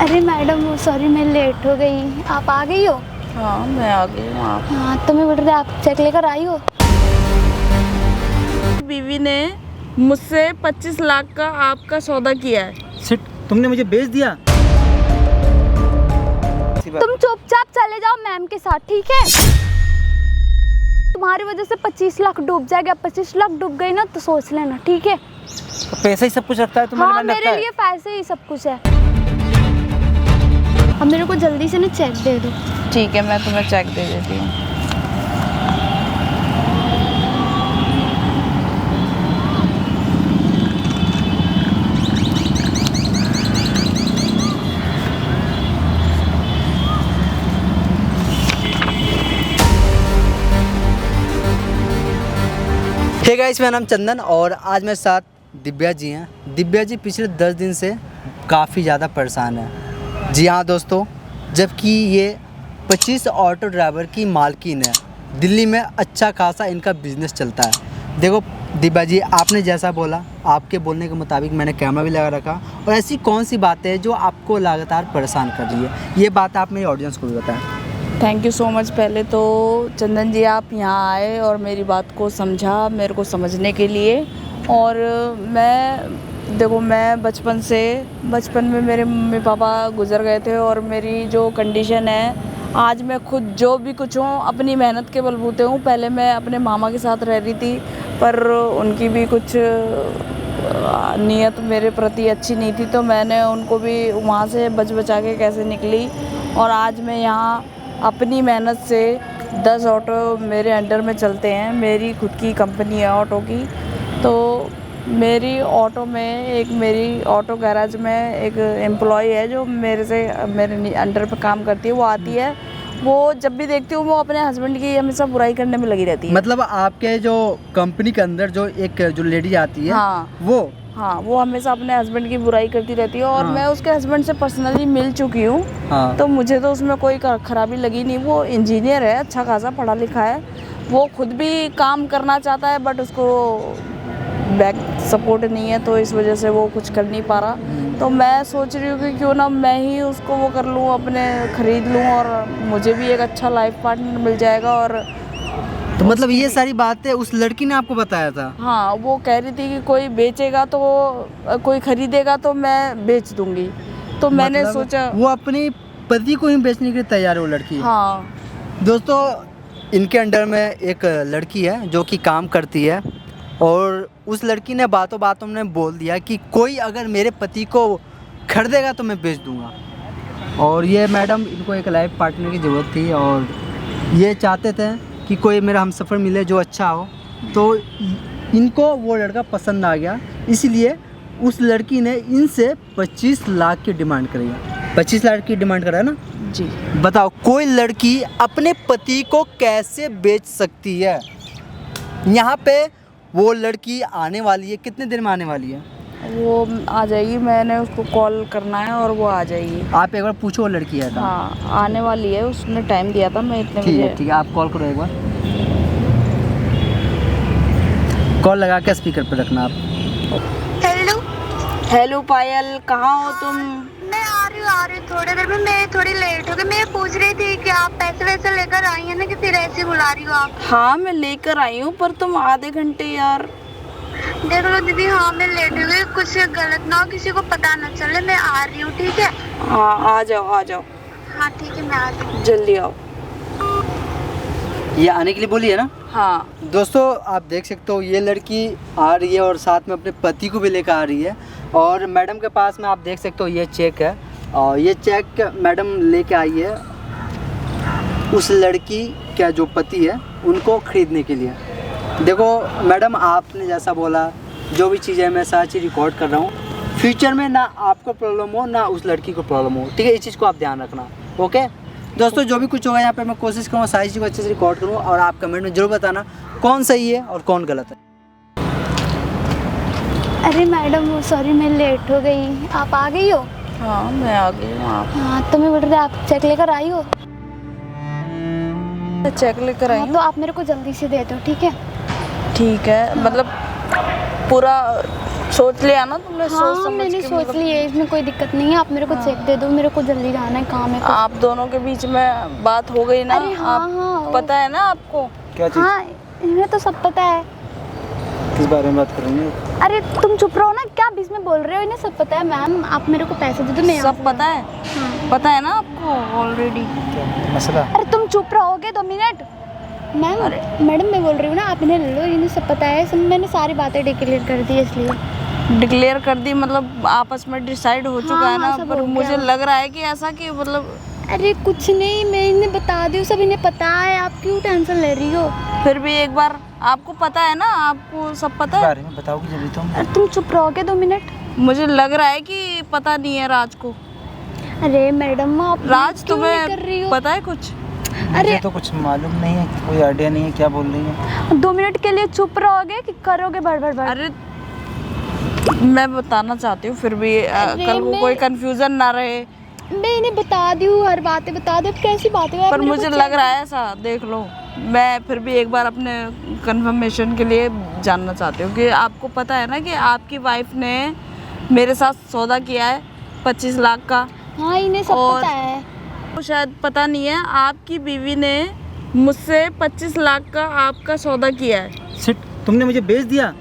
अरे madam sorry मैं late हो गई, आप आ गई हो? हाँ मैं आ गई हूँ। आप? हाँ तो मैं बोल रही आप चेक लेकर आई हो? बीवी ने मुझसे 25 लाख का आपका सौदा किया है। सिट, तुमने मुझे बेच दिया। तुम चुपचाप चले जाओ मैम के साथ, ठीक है? तुम्हारी वजह से 25 लाख डूब जाएगा। 25 लाख डूब गई ना तो सोच लेना, ठीक है? तो पैसा ही सब कुछ रखता है तुम्हारे हाँ मन मेरे लिए पैसे ही सब कुछ है। अब मेरे को जल्दी से ना चेक दे दो। ठीक है मैं तुम्हें चेक दे देती हूँ। हे गाइस, मेरा नाम चंदन और आज मेरे साथ दिव्या जी हैं। दिव्या जी पिछले 10 दिन से काफ़ी ज़्यादा परेशान है। जी हाँ दोस्तों, जबकि ये 25 ऑटो ड्राइवर की मालकिन है। दिल्ली में अच्छा खासा इनका बिजनेस चलता है। देखो दिव्या जी, आपने जैसा बोला, आपके बोलने के मुताबिक मैंने कैमरा भी लगा रखा। और ऐसी कौन सी बातें हैं जो आपको लगातार परेशान कर रही है, ये बात आप मेरी ऑडियंस को भी बताएं। Thank you so much. पहले तो चंदन जी आप यहाँ आए और मेरी बात को समझा, मेरे को समझने के लिए। और मैं बचपन में मेरे मम्मी पापा गुजर गए थे और मेरी जो कंडीशन है, आज मैं खुद जो भी कुछ हूँ अपनी मेहनत के बलबूते हूँ। पहले मैं अपने मामा के साथ रह रही थी, पर उनकी भी कुछ नीयत मेरे प्रति अच्छी नहीं थी, तो मैंने उनको भी वहाँ से बचा के कैसे निकली। और आज मैं यहाँ अपनी मेहनत से 10 ऑटो मेरे अंडर में चलते हैं। मेरी खुद की कंपनी है ऑटो की। तो मेरी ऑटो गैराज में एक एम्प्लॉय है जो मेरे अंडर पे काम करती है। वो आती है, वो जब भी देखती हूँ वो अपने हस्बैंड की हमेशा बुराई करने में लगी रहती है। मतलब आपके जो कंपनी के अंदर जो लेडी आती है, हाँ, वो हमेशा अपने हस्बैंड की बुराई करती रहती है। और हाँ। मैं उसके हस्बैंड से पर्सनली मिल चुकी हूँ। हाँ। तो मुझे तो उसमें कोई खराबी लगी नहीं। वो इंजीनियर है, अच्छा खासा पढ़ा लिखा है। वो खुद भी काम करना चाहता है, बट उसको बैक सपोर्ट नहीं है, तो इस वजह से वो कुछ कर नहीं पा रहा। तो मैं सोच रही हूँ कि क्यों ना मैं ही उसको वो कर लूँ, अपने ख़रीद लूँ, और मुझे भी एक अच्छा लाइफ पार्टनर मिल जाएगा। और तो मतलब ये सारी बातें उस लड़की ने आपको बताया था? हाँ, वो कह रही थी कि कोई बेचेगा तो कोई खरीदेगा तो मैं बेच दूंगी। तो मैंने मतलब सोचा वो अपने पति को ही बेचने के लिए तैयार है वो लड़की। हाँ दोस्तों, इनके अंडर में एक लड़की है जो कि काम करती है, और उस लड़की ने बातों बातों में बोल दिया कि कोई अगर मेरे पति को खरीदेगा तो मैं बेच दूंगा। और ये मैडम, इनको एक लाइफ पार्टनर की ज़रूरत थी और ये चाहते थे कि कोई मेरा हमसफ़र मिले जो अच्छा हो। तो इनको वो लड़का पसंद आ गया, इसलिए उस लड़की ने इनसे 25 लाख की डिमांड करी है। 25 लाख की डिमांड करा है ना जी। बताओ, कोई लड़की अपने पति को कैसे बेच सकती है? यहाँ पे वो लड़की आने वाली है, कितने देर में आने वाली है? वो आ जाएगी, मैंने उसको कॉल करना है और वो आ जाएगी। आप एक बार पूछो वो लड़की है? हाँ आने वाली है, उसने टाइम दिया था, मैं इतने बजे। ठीक है, आप कॉल करो एक बार। कॉल लगा के स्पीकर पे रखना आप। हेलो पायल, कहाँ हो तुम? मैं आ रही हूँ थोड़ी देर में। मैं थोड़ी लेट हो गई। मैं पूछ रही थी कि आप पैसे वैसे लेकर आई हैं ना, कि फिर ऐसे बुला रही हो आप? हाँ मैं लेकर आई हूँ, पर तुम आधे घंटे यार। देख लो दीदी, हाँ मैं लेट हो गई। कुछ गलत ना हो, किसी को पता ना चले। मैं आ रही हूँ, ठीक है? हाँ आ जाओ। हाँ ठीक है, मैं आ रही हूँ। जल्दी आओ। ये आने के लिए बोली है ना? हाँ दोस्तों, आप देख सकते हो ये लड़की आ रही है और साथ में अपने पति को भी लेकर आ रही है। और मैडम के पास में आप देख सकते हो ये चेक है, और ये चेक मैडम लेके आई है उस लड़की का जो पति है उनको ख़रीदने के लिए। देखो मैडम, आपने जैसा बोला, जो भी चीज़ है मैं सारी चीज़ रिकॉर्ड कर रहा हूँ। फ्यूचर में ना आपको प्रॉब्लम हो ना उस लड़की को प्रॉब्लम हो, ठीक है? इस चीज़ को आप ध्यान रखना, ओके? दोस्तों, जो भी कुछ होगा यहाँ पे मैं कोशिश करूँगा सारी चीज़ को अच्छे से रिकॉर्ड करूँ, और आप कमेंट में ज़रूर बताना कौन सही है और कौन गलत है। अरे मैडम सॉरी मैं लेट हो गई, आप आ गई हो? हाँ मैं आ गई हूँ। आप? हाँ तो मैं बोल रही आप चेक लेकर आई हो? चेक लेकर आई हाँ हूँ। तो आप मेरे को जल्दी से दे दो, ठीक है? ठीक है, मतलब पूरा सोच लिया ना तुमने? सोच हाँ समझ मैंने के सोच मतलब ली है, इसमें कोई दिक्कत नहीं है। आप मेरे को चेक दे दो, मेरे को जल्दी जाना है, काम है कुछ। आप दोनों के बीच में बात हो गई ना? अरे हाँ, आप हाँ, पता है ना आपको? क्या चीज़? हाँ इन्हें तो सब पता है। किस बारे में बात कर रही हैं? अरे तुम चुप रहो ना, क्या बीच में बोल रहे हो? इन्हें सब पता है मैम, आप मेरे को पैसे दे दो, मैं सब पता है? हाँ। पता है ना आपको ऑलरेडी? क्या मसला? अरे तुम चुप रहोगे 2 मिनट? मैम मैडम मैं बोल रही हूँ ना, आप इन्हें ले लो, इन्हें सब पता है, सब मैंने सारी बातें डिक्लेयर कर दी इसलिए। डिक्लेयर कर दी मतलब आपस में डिसाइड हो चुका हाँ, है ना? सब पर हो गया। मुझे लग रहा है कि ऐसा कि मतलब अरे कुछ नहीं, मैं इन्हें बता दी हूँ, सब इन्हें पता है, आप क्यों टेंशन ले रही हो? फिर भी एक बार आपको पता है ना? आपको सब पता है? बारे में बताओगी जब तुम। अरे तुम चुप रहोगे 2 मिनट? मुझे लग रहा है कि पता नहीं है राज को। अरे मैडम आप राज क्यों नहीं कर रही तुम्हें हो? पता है कुछ? अरे मुझे तो कुछ मालूम नहीं है, कोई आइडिया नहीं है क्या बोल रही है। 2 मिनट के लिए चुप रहोगे कि करोगे बड़? अरे मैं बताना चाहती हूँ फिर भी अरे कल को मैं- कोई कंफ्यूजन ना रहे। मैं इन्हें बता दी हूँ, हर बातें बता दो, कैसी बातें हैं? पर मुझे लग रहा है ऐसा, देख लो, मैं फिर भी एक बार अपने कंफर्मेशन के लिए जानना चाहती हूँ कि आपको पता है ना कि आपकी वाइफ ने मेरे साथ सौदा किया है 25 लाख का। हाँ इन्हें सब और- पता है। तो शायद पता नहीं है, आपकी बीवी ने मुझसे 25 लाख का आपका सौदा किया है। सिट, तुमने मुझे बेच दिया?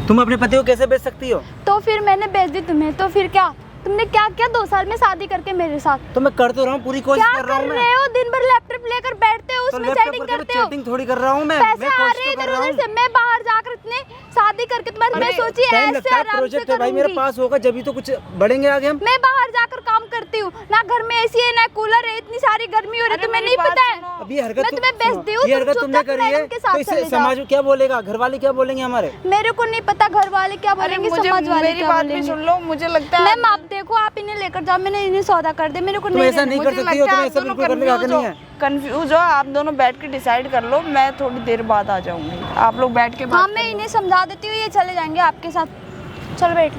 तुम अपने पति को कैसे बेच सकती हो? तो फिर मैंने भेज दी तुम्हें, तो फिर क्या? तुमने क्या किया 2 साल में शादी करके मेरे साथ? तो मैं कर तो रहा हूँ, पूरी कोशिश क्या कर रहा कर हूँ मैं। रहे हो? दिन भर लैपटॉप लेकर बैठते हो, तो उसमें लैपटॉप चैटिंग पर करते हो, चैटिंग थोड़ी कर रहा हूँ मैं पैसे आ कोशिश रहे हैं तो कर इधर रहा उधर हूँ। से। मैं बाहर जाकर इतने शादी करके तुम्हारे, मैं सोची टाइम ऐसे लगता है, आराम से प्रोजेक्ट है भाई मेरे करूंगी। पास होगा जब तो कुछ बढ़ेंगे आगे हम। मैं बाहर जाकर काम करती हूँ ना, घर में एसी है ना कूलर है, इतनी सारी गर्मी हो रही है, अरे तुम्हें मेरी नहीं बात पता है? सुनो। अब ये हरकत मैं तुम्हें बेच दी हूँ, ये तुम हरकत तुमने चुपचाप करी है मैडम के साथ तो इसे चले जाओ। समाज क्या बोलेगा, घर वाले क्या बोलेंगे हमारे? मेरे को नहीं पता घर वाले क्या अरे बोलेंगे, मुझे समाज वाले मेरी क्या बात भी बोलेंगे। सुन लो, मुझे लगता है मैम आप देखो, आप इन्हें लेकर जाओ, मैंने इन्हें सौदा कर दे, मेरे को तुम नहीं ऐसा लेना। नहीं कर सकती हो, तुम्हें ऐसा बिल्कुल करने का हक नहीं है। कंफ्यूज हो आप दोनों, बैठ के डिसाइड कर लो, मैं थोड़ी देर बाद आ जाऊंगी, आप लोग बैठ के हाँ बात मैं कर लो। इन्हें समझा देती हूँ, ये चले जाएंगे आपके साथ। चल बैठ,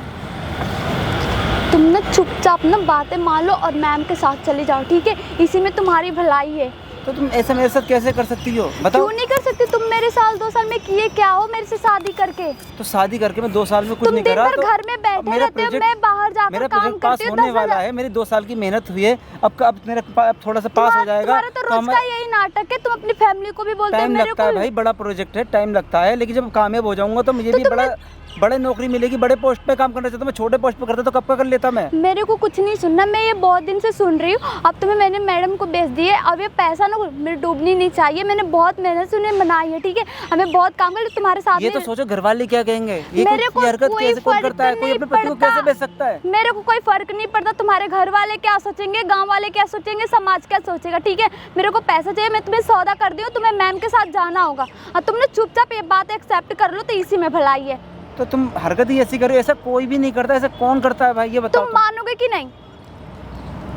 तुम ना चुपचाप ना बातें मान लो और मैम के साथ चले जाओ, ठीक है? इसी में तुम्हारी भलाई है। तो तुम ऐसा मेरे साथ कैसे कर सकती हो बताओ? क्यों नहीं कर सकती? तुम मेरे साल 2 साल में किए क्या हो मेरे से शादी करके? तो शादी करके मैं 2 साल में कुछ तुम नहीं दिन करा भर तो घर में बैठे मेरा रहते हो, प्रोजेक्ट- मैं बाहर जाकर मेरा काम प्रोजेक्ट पास करती हूँ। होने वाला है, मेरी 2 साल की मेहनत हुई है, अब मेरा अब थोड़ा सा पास हो जाएगा तुम्हारा तो रोज हमें का यही नाटक है, तुम अपनी फैमिली को भी बोलते हो टाइम मेरे लगता है को। भाई, बड़ा प्रोजेक्ट है, टाइम लगता है, लेकिन जब कामयाब हो जाऊंगा तो मुझे भी बड़े नौकरी मिलेगी, बड़े पोस्ट पे काम करना चाहता हूँ। मैं छोटे पोस्ट पे करता तो कब का कर लेता मैं। मेरे को कुछ नहीं सुनना, मैं ये बहुत दिन से सुन रही हूँ। अब तुम्हें मैंने मैडम को बेच दिए, अब ये पैसा ना मेरे डूबनी नहीं चाहिए। मैंने बहुत मेहनत से उन्हें बनाई है, ठीक है? हमें बहुत काम कर तुम्हारे साथ ये में। तो सोचो घर वाले क्या कहेंगे, ये मेरे को हरकत कोई कैसे कौन फर्क करता है, कोई नहीं अपने पति को पड़ता। कैसे बेच सकता है? मेरे को कोई फर्क नहीं पड़ता तुम्हारे घर वाले क्या सोचेंगे, गांव वाले क्या सोचेंगे, समाज क्या सोचेगा, ठीक है? मेरे को पैसा चाहिए, मैं तुम्हें सौदा कर दी हूँ, तुम्हें मैम के साथ जाना होगा और तुमने चुपचाप ये बात एक्सेप्ट कर लो, तो इसी में भलाई है। तो तुम हरकत ही ऐसी करो, ऐसा कोई भी नहीं करता, ऐसा कौन करता है भाई ये बताओ तुम मानोगे कि नहीं?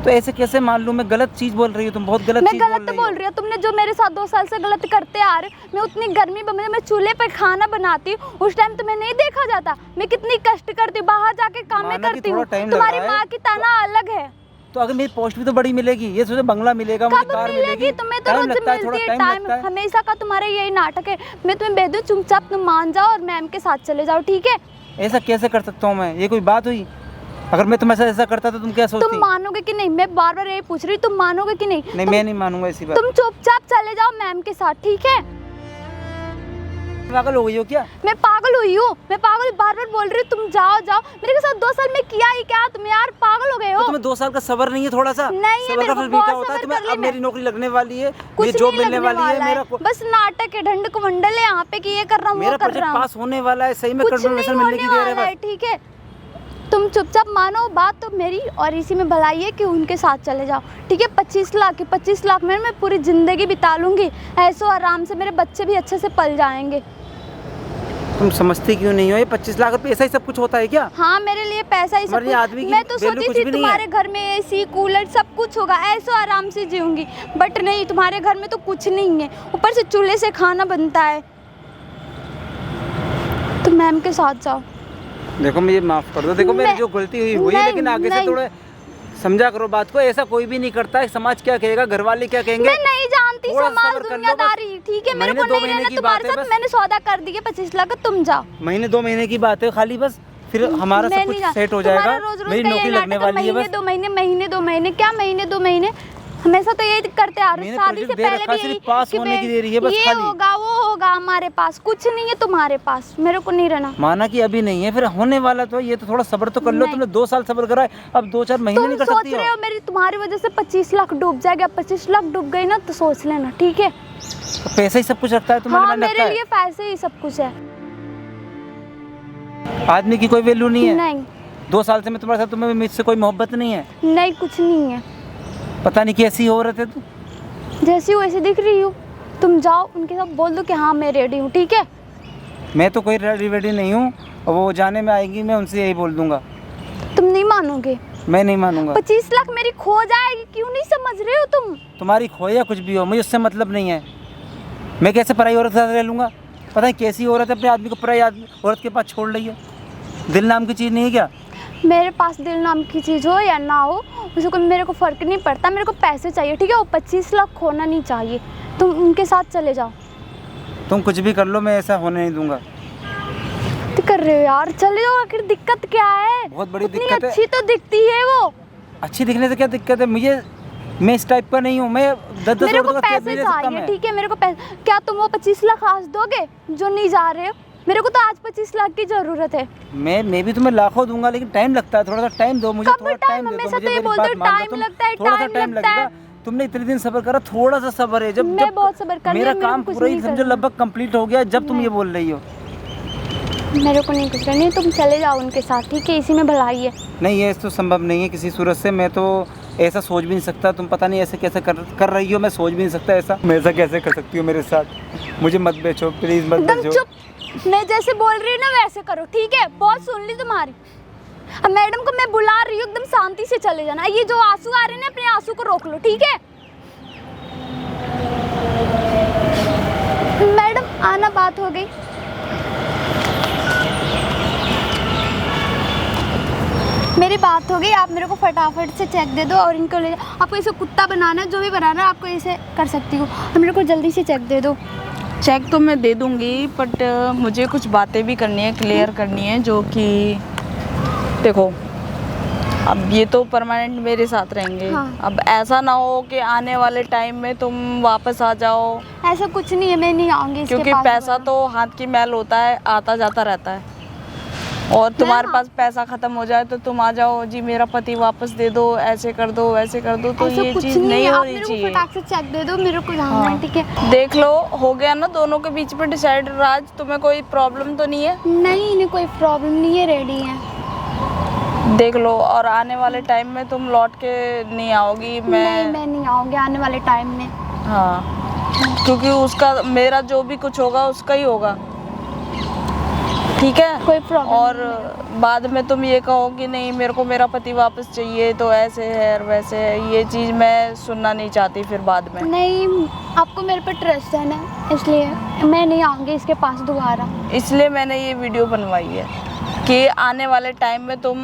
तो ऐसे कैसे मान लूं? मैं गलत चीज बोल रही हूँ, तुम बहुत गलत मैं चीज गलत बोल रही हूँ? तुमने जो मेरे साथ 2 साल से गलत करते आ रहे हो, मैं उतनी गर्मी में मैं चूल्हे पे खाना बनाती हूँ, उस टाइम तुम्हें नहीं देखा जाता मैं कितनी कष्ट करती हूँ, बाहर जाके काम माना कि करती थोड़ा हूँ। टाइम तुम्हारी लगा है, माँ की ताना अलग है। तो अगर मेरी पोस्ट भी तो बड़ी मिलेगी, ये सोचो बंगला मिलेगा, मुझे कब कार मिलेगी? मिलेगी, तुम्हें तो टाइम रोज लगता है, थोड़ा मिलती है टाइम टाइम, लगता है। हमेशा का तुम्हारा यही नाटक है। मैं तुम्हें भेज दूँ, चुपचाप तुम मान जाओ और मैम के साथ चले जाओ, ठीक है? ऐसा कैसे कर सकता हूँ मैं? ये कोई बात हुई? अगर मैं तुम्हें ऐसा करता तो तुम क्या सोचती? तुम मानोगे कि नहीं? मैं बार बार यही पूछ रही हूँ, तुम मानोगे कि नहीं? नहीं, मैं नहीं मानूंगा ऐसी बात। तुम चुपचाप चले जाओ मैम के साथ, ठीक है? पागल हो गई हो क्या? मैं पागल हुई हूँ? मैं पागल बार बार बोल रही हूँ तुम जाओ जाओ, मेरे के साथ 2 साल में किया ही क्या? तुम यार पागल हो गए हो। तो तुम्हें 2 साल का सब्र नहीं है थोड़ा सा? नहीं है, सब्र मेरे का को फल मीठा बहुत होता है। सब्र तुम्हें कर ली अब मेरी नौकरी लगने वाली है, कुछ मेरी जॉब नहीं मिलने लगने वाली है, वाला मेरा बस नाटक है, ढंड कुमंडल है यहाँ पे कि ये कर रहा हूँ वो मेरा कर प्रोजेक्ट रहा हूँ। पास होने वाला है, सही में कुछ नहीं कंफर्मेशन मिलने होने की देर है वाला है, बस। ठीक है? तुम चुपचाप मानो बात तो मेरी, और इसी में भलाई है कि उनके साथ चले जाओ, ठीक है? 25 लाख में मैं पूरी जिंदगी बिता लूंगी ऐसो आराम से, मेरे बच्चे भी अच्छे से पल जाएंगे। तुम समझती क्यों नहीं हो? ये 25 लाख रुपए ऐसा ही सब कुछ होता है क्या? हाँ मेरे लिए पैसा ही सब हमारे कुछ। आदमी की मैं तो value सोची कुछ थी भी नहीं है। तुम्हारे घर में एसी कूलर सब कुछ होगा, ऐसो आराम से जीऊंगी, बट नहीं, तुम्हारे घर में तो कुछ नहीं है, ऊपर से चूल्हे से खाना बनता है। तो मैम के साथ जाओ। देखो मुझे माफ कर दो, देखो मेरी जो गलती हुई हुई है, नहीं, लेकिन आगे से नहीं। थोड़ा समझा करो बात को। ऐसा कोई भी नहीं करता है, समाज क्या कहेगा, घर वाले क्या कहेंगे? मैं नहीं जानती शादी थोड़ा समाज सब्र कर लो बस। दुनियादारी, ठीक है, मेरे महीने को दो नहीं महीने रहना की तुम्हारे बात है साथ। बस। मैंने सौदा कर दिया 25 लाख, तुम जाओ। महीने 2 महीने की बात है खाली बस, फिर हमारा मैं सब कुछ नहीं जा- सेट हो तुम्हारा जाएगा। रोज-रोज मेरी का यही नौकरी लगने नाटक है, वाली है महीने बस। 2 महीने, महीने 2 महीने, क्या महीने 2 महीने, हमेशा तो यही करते आ रहे हो। मैंने शादी से प्रोजेक्ट दे पहले रखा, भी सिर्फ यही पास कि होने की देरी है बस ये खाली। होगा वो होगा, हमारे पास कुछ नहीं है, तुम्हारे पास मेरे को नहीं रहना। माना कि अभी नहीं है, फिर होने वाला तो है, ये तो थोड़ा सब्र तो कर लो। नहीं। तुमने 2 साल सब्र करा है, अब 2-4 महीने तुम नहीं कर सोच सकती रहे हो मेरी तुम्हारी वजह से 25 लाख डूब जाएगा। 25 लाख डूब गई ना तो सोच लेना, ठीक है। तो पैसा ही सब कुछ रखता है तुम्हारे हाँ, मन रखता मेरे है। लिए पैसे ही सब कुछ है। आदमी की कोई वैल्यू नहीं है। नहीं 2 साल से मैं तुम्हारे साथ, तुम्हें मुझसे कोई मोहब्बत नहीं है। नहीं, कुछ नहीं है। पता नहीं कैसी हो रहे थे तुम। जैसी हूँ वैसे दिख रही हूँ। तुम जाओ उनके साथ बोल दो कि हाँ मैं रेडी हूँ, ठीक है। मैं तो कोई रेडी नहीं हूँ, और वो जाने में आएंगी, मैं उनसे यही बोल दूंगा। तुम नहीं मानोगे। मैं नहीं मानूंगा। 25 लाख मेरी खो जाएगी, क्यों नहीं समझ रहे हो तुम। तुम्हारी खोया कुछ भी हो, मुझे उससे मतलब नहीं है। मैं कैसे पराई औरत के साथ रह लूँगा? पता नहीं कैसी औरत है अपने आदमी को पराई औरत के पास छोड़ रही है। दिल नाम की चीज़ नहीं है क्या? मेरे पास दिल नाम की चीज़ हो या ना हो, उससे कोई मेरे को फ़र्क नहीं पड़ता। मेरे को पैसे चाहिए, ठीक है। वो 25 लाख खोना नहीं चाहिए। तुम उनके साथ चले जाओ। तुम कुछ भी कर लो, मैं ऐसा होने नहीं दूंगा। तो कर रहे हो यार, चले जाओ। आखिर दिक्कत क्या है? बहुत बड़ी उतनी दिक्कत है। अच्छी तो दिखती है वो। अच्छी दिखने से क्या दिक्कत है? मैं इस टाइप का नहीं हूँ। मैं 10-10 मेरे को औरतों का कैद पैसे नहीं ले सकता चाहिए, मैं। ठीक है। मेरे को पैसे, क्या तुम वो 25 लाख आज दोगे जो नहीं जा रहे हो? मेरे को तो आज 25 लाख की जरूरत है। मैं भी तुम्हें लाखों दूंगा, लेकिन टाइम लगता है। थोड़ा सा टाइम दो मुझे, कब थोड़ा टाइम? टाइम दे दो हमेशा मुझे। तो ये मेरी बोलते बात हो मान लो टाइम तुम। लगता है, थोड़ा सा टाइम टाइम लगता है। लगेगा। तुमने इतने दिन सब्र करा, थोड़ा सा सब्र है। जब मैं बहुत सब्र कर रही मेरा हूँ, मेरे को काम कुछ पूरा ही नहीं समझो करना। लगभग कंप्लीट हो गया, जब तुम ये बोल रही हो। मेरे को नहीं कुछ करना है, तुम चले जाओ उनके साथ, ठीक है। इसी में भलाई है। नहीं, ये तो संभव नहीं है किसी सूरत से। मैं तो ऐसा सोच भी नहीं सकता। तुम पता नहीं ऐसे कैसे कर रही हो, मैं सोच भी नहीं सकता ऐसा। मैं ऐसा कैसे कर सकती हूँ मेरे साथ? मुझे मत बेचो प्लीज़, मत एकदम बेचो। चुप। मैं जैसे बोल रही हूँ ना वैसे करो, ठीक है। बहुत सुन ली तुम्हारी। अब मैडम को मैं बुला रही हूँ, एकदम शांति से चले जाना। ये जो आंसू आ रहे हैं ना, अपने आंसू को रोक लो, ठीक है। मैडम आना, बात हो गई। मेरी बात हो गई। आप मेरे को फटाफट से चेक दे दो और इनको ले जाओ। आपको इसे कुत्ता बनाना है, जो भी बनाना है आपको ऐसे कर सकती हूँ। तो मेरे को जल्दी से चेक दे दो। चेक तो मैं दे दूंगी, बट मुझे कुछ बातें भी करनी है, क्लियर करनी है। जो कि देखो, अब ये तो परमानेंट मेरे साथ रहेंगे। हाँ। अब ऐसा ना हो कि आने वाले टाइम में तुम वापस आ जाओ, ऐसा कुछ नहीं है, मैं नहीं आऊँगी इसके क्योंकि पास पैसा दोबारा। तो हाथ की मैल होता है, आता जाता रहता है। और तुम्हारे पास पैसा ख़त्म हो जाए तो तुम आ जाओ, जी मेरा पति वापस दे दो, ऐसे कर दो, वैसे कर दो, तो ऐसा ये कुछ चीज़ नहीं नहीं है। आप होनी मेरे को चाहिए। फटाक से चेक दे दो, मेरे को जानना है, हाँ। ठीक है। देख लो, हो गया ना दोनों के बीच में डिसाइड। राज, तुम्हें कोई प्रॉब्लम तो नहीं है? नहीं, इन्हें कोई प्रॉब्लम नहीं है, रेडी है। देख लो, और आने वाले टाइम में तुम लौट के नहीं आओगी। मैं नहीं आऊँगी आने वाले टाइम में। हाँ, क्योंकि उसका, मेरा जो भी कुछ होगा उसका ही होगा, ठीक है। कोई प्रॉब्लम और बाद में तुम ये कहो कि नहीं मेरे को मेरा पति वापस चाहिए, तो ऐसे है और वैसे है, ये चीज़ मैं सुनना नहीं चाहती फिर बाद में। नहीं, आपको मेरे पर ट्रस्ट है ना, इसलिए मैं नहीं आऊँगी इसके पास दोबारा। इसलिए मैंने ये वीडियो बनवाई है कि आने वाले टाइम में तुम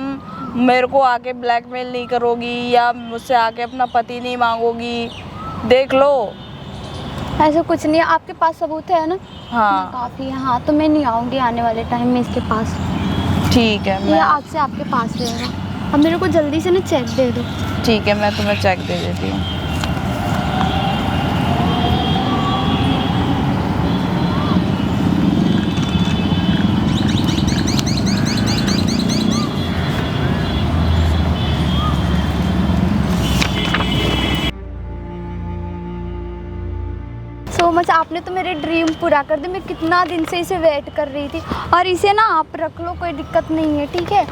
मेरे को आके ब्लैकमेल नहीं करोगी या मुझसे आके अपना पति नहीं मांगोगी। देख लो। ऐसा कुछ नहीं है, आपके पास सबूत है ना? हाँ काफ़ी है। हाँ, तो मैं नहीं आऊँगी आने वाले टाइम में इसके पास। ठीक है, ये मैं आज से आपके पास रहेगा। अब मेरे को जल्दी से ना चेक दे दो। ठीक है, मैं तुम्हें चेक दे देती हूँ। सो मच, आपने तो मेरे ड्रीम पूरा कर दिया। मैं कितना दिन से इसे वेट कर रही थी। और इसे ना आप रख लो, कोई दिक्कत नहीं है, ठीक है।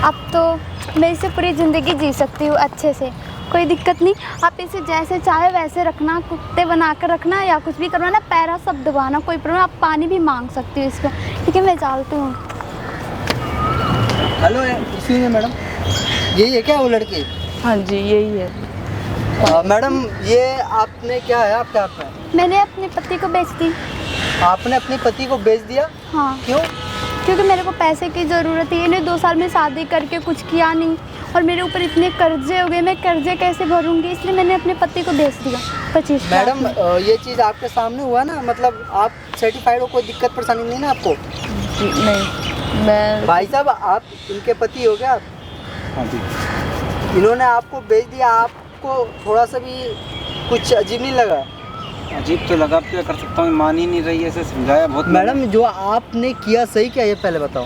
अब तो मैं इसे पूरी ज़िंदगी जी सकती हूँ अच्छे से, कोई दिक्कत नहीं। आप इसे जैसे चाहे वैसे रखना, कुत्ते बना कर रखना या कुछ भी करवाना, पैरा सब दबाना, कोई प्रॉब्लम। आप पानी भी मांग सकती हो इसको, ठीक है। मैं चलती हूँ। हेलो, इसी में मैडम, यही है क्या वो लड़की? हाँ जी, यही है। मैडम, ये आपने क्या है आपके हाथ में? मैंने अपने पति को बेच दी। आपने अपने पति को बेच दिया? हाँ, क्यों? क्योंकि मेरे को पैसे की ज़रूरत है। इन्हें 2 साल में शादी करके कुछ किया नहीं और मेरे ऊपर इतने कर्जे हो गए, मैं कर्जे कैसे भरूंगी, इसलिए मैंने अपने पति को बेच दिया 25 लाख। मैडम ये चीज़ आपके सामने हुआ ना, मतलब आप सर्टिफाइड हो, कोई दिक्कत परेशानी नहीं ना आपको? नहीं, मैं भाई साहब आप इनके पति हो क्या? हाँ जी। इन्होंने आपको बेच दिया, आपको थोड़ा सा भी कुछ अजीब नहीं लगा? अजीब तो लगा, क्या कर सकता हूँ, मान ही नहीं रही है, ऐसे समझाया बहुत। मैडम जो आपने किया सही क्या, ये पहले बताओ।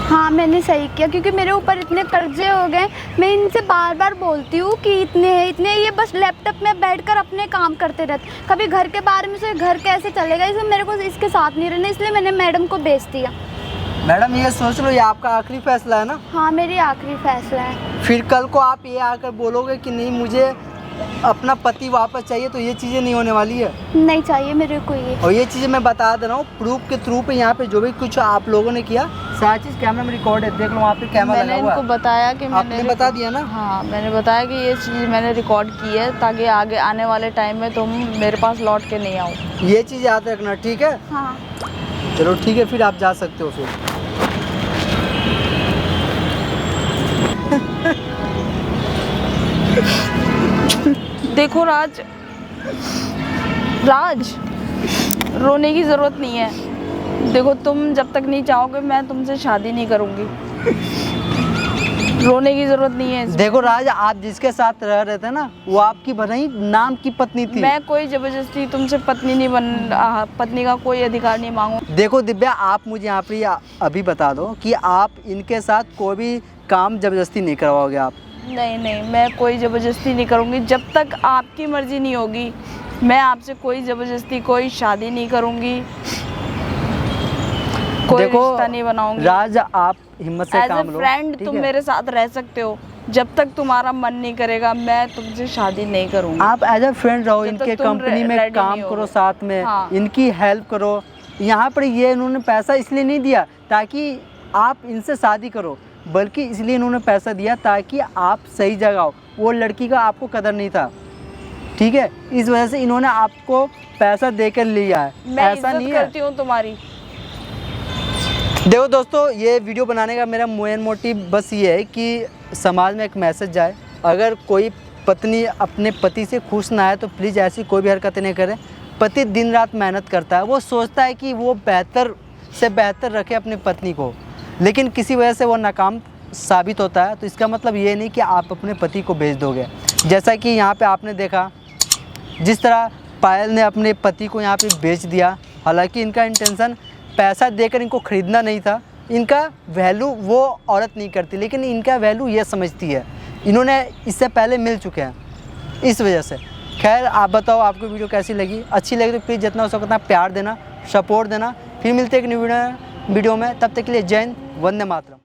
हाँ मैंने सही किया, क्योंकि मेरे ऊपर इतने कर्जे हो गए। मैं इनसे बार बार बोलती हूँ कि इतने हैं इतने, ये बस लैपटॉप में बैठकर अपने काम करते रहते, कभी घर के बारे में से घर कैसे चलेगा, इसलिए मेरे को इसके साथ नहीं रहना, इसलिए मैंने मैडम को बेच दिया। मैडम ये सोच लो, ये आपका आखिरी फैसला है ना? हाँ मेरी आखिरी फैसला है। फिर कल को आप ये आकर बोलोगे कि नहीं मुझे अपना पति वापस चाहिए, तो ये चीज़ें नहीं होने वाली है। नहीं चाहिए मेरे को ये। और ये चीज़ें मैं बता दे रहा हूँ प्रूफ के थ्रू पे, यहाँ पे जो भी कुछ आप लोगों ने किया सारी चीज़ कैमरा में रिकॉर्ड है, देख लो वहाँ पे कैमरा मैंने लगा हुआ इनको है। बताया कि आपने बता दिया ना? हाँ मैंने बताया कि ये चीज़ मैंने रिकॉर्ड की है ताकि आगे आने वाले टाइम में तुम मेरे पास लौट के नहीं आओ। ये चीज़ याद रखना, ठीक है? हाँ चलो ठीक है, फिर आप जा सकते हो फिर। देखो राज, रोने की ज़रूरत नहीं है। देखो तुम जब तक नहीं चाहोगे मैं तुमसे शादी नहीं करूँगी, रोने की ज़रूरत नहीं है। देखो राज, आप जिसके साथ रह रहे थे ना, वो आपकी भले नाम की पत्नी थी। मैं कोई ज़बरदस्ती तुमसे पत्नी नहीं पत्नी का कोई अधिकार नहीं मांगू। देखो दिव्या, आप मुझे यहाँ पे अभी बता दो कि आप इनके साथ कोई भी काम ज़बरदस्ती नहीं करवाओगे आप? नहीं, मैं कोई ज़बरदस्ती नहीं करूँगी। जब तक आपकी मर्ज़ी नहीं होगी मैं आपसे कोई ज़बरदस्ती कोई शादी नहीं करूँगी, कोई रिश्ता नहीं बनाऊंगी। राज आप हिम्मत से काम लो, फ्रेंड ठीक तुम है? मेरे साथ रह सकते हो, जब तक तुम्हारा मन नहीं करेगा मैं तुमसे शादी नहीं करूँगी। आप एज अ फ्रेंड रहो, जब तक इनके तुम कंपनी में रेडी काम नहीं करो होगे। साथ में, हाँ। इनकी हेल्प करो। यहाँ पर ये इन्होंने पैसा इसलिए नहीं दिया ताकि आप इनसे शादी करो, बल्कि इसलिए इन्होंने पैसा दिया ताकि आप सही जगह हो। वो लड़की का आपको कदर नहीं था, ठीक है? इस वजह से इन्होंने आपको पैसा देकर लिया है, मैं ऐसा नहीं इज्जत है। करती हूँ तुम्हारी। देखो दोस्तों, ये वीडियो बनाने का मेरा मेन मोटिव बस ये है कि समाज में एक मैसेज जाए। अगर कोई पत्नी अपने पति से खुश ना है तो प्लीज़ ऐसी कोई भी हरकतें नहीं करें। पति दिन रात मेहनत करता है, वो सोचता है कि वो बेहतर से बेहतर रखे अपनी पत्नी को, लेकिन किसी वजह से वो नाकाम साबित होता है। तो इसका मतलब ये नहीं कि आप अपने पति को बेच दोगे। जैसा कि यहाँ पे आपने देखा, जिस तरह पायल ने अपने पति को यहाँ पे बेच दिया, हालांकि इनका इंटेंशन पैसा देकर इनको ख़रीदना नहीं था। इनका वैल्यू वो औरत नहीं करती, लेकिन इनका वैल्यू ये समझती है। इन्होंने इससे पहले मिल चुके हैं, इस वजह से। खैर आप बताओ आपको वीडियो कैसी लगी? अच्छी लगी तो प्लीज़ जितना हो सके उतना प्यार देना, सपोर्ट देना। फिर मिलते हैं एक न्यू वीडियो में, तब तक के लिए जय हिंद, वंदे मातरम।